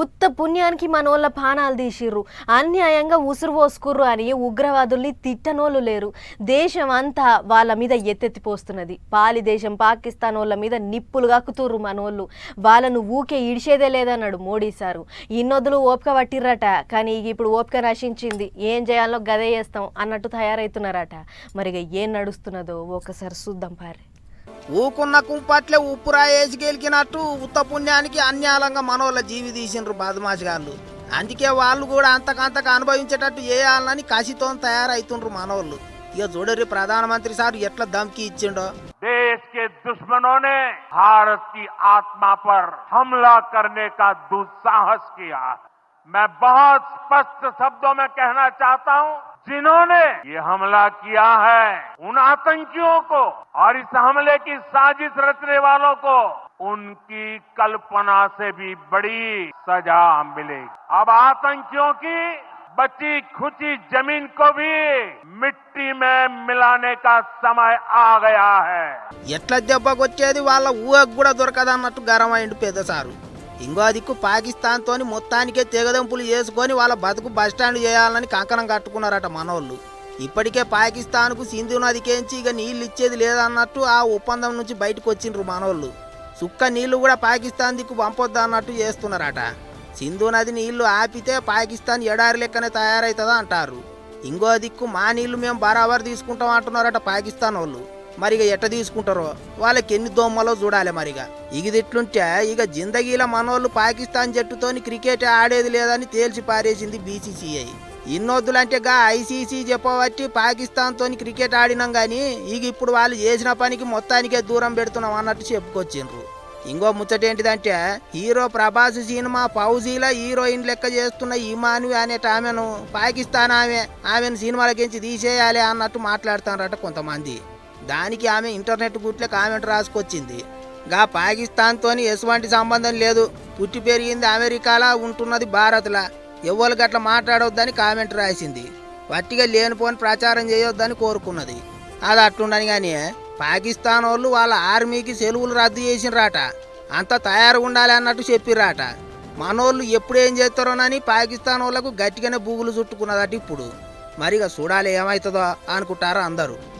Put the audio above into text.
ఉత్త పుణ్యానికి మనోళ్ళ పానాలు తీసిర్రు, అన్యాయంగా ఉసురు పోసుకుర్రు అని ఉగ్రవాదుల్ని తిట్టనోళ్ళు లేరు. దేశం అంతా వాళ్ళ మీద ఎత్తెత్తిపోస్తున్నది. పాలి దేశం పాకిస్తాన్ వాళ్ళ మీద నిప్పులు కక్కుతుర్రు మనోళ్ళు. వాళ్ళను ఊకే ఇడిచేదే లేదన్నాడు మోడీ సారు. ఇన్నొద్దులు ఓపిక పట్టిర్రట, కానీ ఇప్పుడు ఓపిక నశించింది, ఏం చేయాలో గదే చేస్తాం అన్నట్టు తయారవుతున్నారట. మరిగా ఏం నడుస్తున్నదో ఒకసారి చూద్దాం పారి. ఊకున్న కుంపట్లే ఉప్పురాయేసి గెలికినట్టు ఉత్త పుణ్యానికి అన్యాలంగా మనోళ్ళ జీవి తీసిండ్రు బదమాషగాళ్ళు. అందుకే వాళ్ళు కూడా అంతకంతకు అనుభవించేటట్టు చేయాలని కసితో తయారైతుండ్రు మనోళ్ళు. ఇక చూడరి ప్రధానమంత్రి సార్ ఎట్లా ధమ్కి ఇచ్చిండో. देश के दुश्मनों ने भारत की आत्मा पर हमला करने का दुस्साहस किया। मैं बहुत स्पष्ट शब्दों में कहना चाहता हूं, जिन्होंने ये हमला किया है उन आतंकियों को और इस हमले की साजिश रचने वालों को उनकी कल्पना से भी बड़ी सजा मिलेगी। अब आतंकियों की बची खुची जमीन को भी मिट्टी में मिलाने का समय आ गया है। ఎట్లా దెబ్బకొచ్చేది వాళ్ళ ఊహకు కూడా దొరకదన్నట్టు గరమైండు పెద్ద సారు. ఇంకో దిక్కు పాకిస్తాన్ తోని మొత్తానికే తెగదెంపులు చేసుకొని వాళ్ళ బతుకు బస్టాండ్ చేయాలని కంకణం కట్టుకున్నారట మనోళ్ళు. ఇప్పటికే పాకిస్తాన్కు సింధు నదికేంచి ఇక నీళ్ళు ఇచ్చేది లేదన్నట్టు ఆ ఒప్పందం నుంచి బయటకు వచ్చిండ్రు మనోళ్ళు. సుక్క నీళ్లు కూడా పాకిస్తాన్ దిక్కు పంపొద్దు అన్నట్టు చేస్తున్నారట. సింధు నది నీళ్లు ఆపితే పాకిస్తాన్ ఎడారి లెక్కనే తయారవుతుందా అంటారు. ఇంకో దిక్కు మా నీళ్లు మేము బరాబర్ తీసుకుంటాం అంటున్నారట పాకిస్తాన్ వాళ్ళు. మరిగా ఎట్ట తీసుకుంటారో వాళ్ళకి ఎన్ని దోమ్మలో చూడాలి. మరిగా ఇగిదిట్లుంటే ఇక జిందగీల మనోళ్ళు పాకిస్తాన్ జట్టుతోని క్రికెట్ ఆడేది లేదని తేల్చి పారేసింది బీసీసీఐ. ఇన్నొద్దులంటే గా ఐసీసీ చెప్పబట్టి పాకిస్తాన్ తోని క్రికెట్ ఆడినాం గానీ ఇక ఇప్పుడు వాళ్ళు చేసిన పనికి మొత్తానికే దూరం పెడుతున్నాం అన్నట్టు చెప్పుకొచ్చిండ్రు. ఇంకో ముచ్చటేంటిదంటే హీరో ప్రభాస్ సినిమా ఫౌజీల హీరోయిన్ లెక్క చేస్తున్న ఇమాను అనేట ఆమెను పాకిస్తాన్ ఆమెను సినిమాలకించి తీసేయాలి అన్నట్టు మాట్లాడుతారట కొంతమంది. దానికి ఆమె ఇంటర్నెట్ గుట్లే కామెంట్ రాసుకొచ్చింది. గా పాకిస్తాన్ తోని ఎటువంటి సంబంధం లేదు, పుట్టి పెరిగింది అమెరికాలా, ఉంటున్నది భారత్లా, ఎవ్వరు గట్లా మాట్లాడొద్దని కామెంట్ రాసింది. వట్టిగా లేనిపోని ప్రచారం చేయొద్దని కోరుకున్నది. అది అట్లుండని కానీ పాకిస్తాన్ వాళ్ళు వాళ్ళ ఆర్మీకి సెలవులు రద్దు చేసినరాట, అంతా తయారుగా ఉండాలి అన్నట్టు చెప్పిర్రాట. మనోళ్ళు ఎప్పుడేం చేస్తారోనని పాకిస్తాన్ వాళ్ళకు గట్టిగానే బూగులు చుట్టుకున్నదట. ఇప్పుడు మరిగా చూడాలి ఏమవుతుందో అనుకుంటారు అందరూ.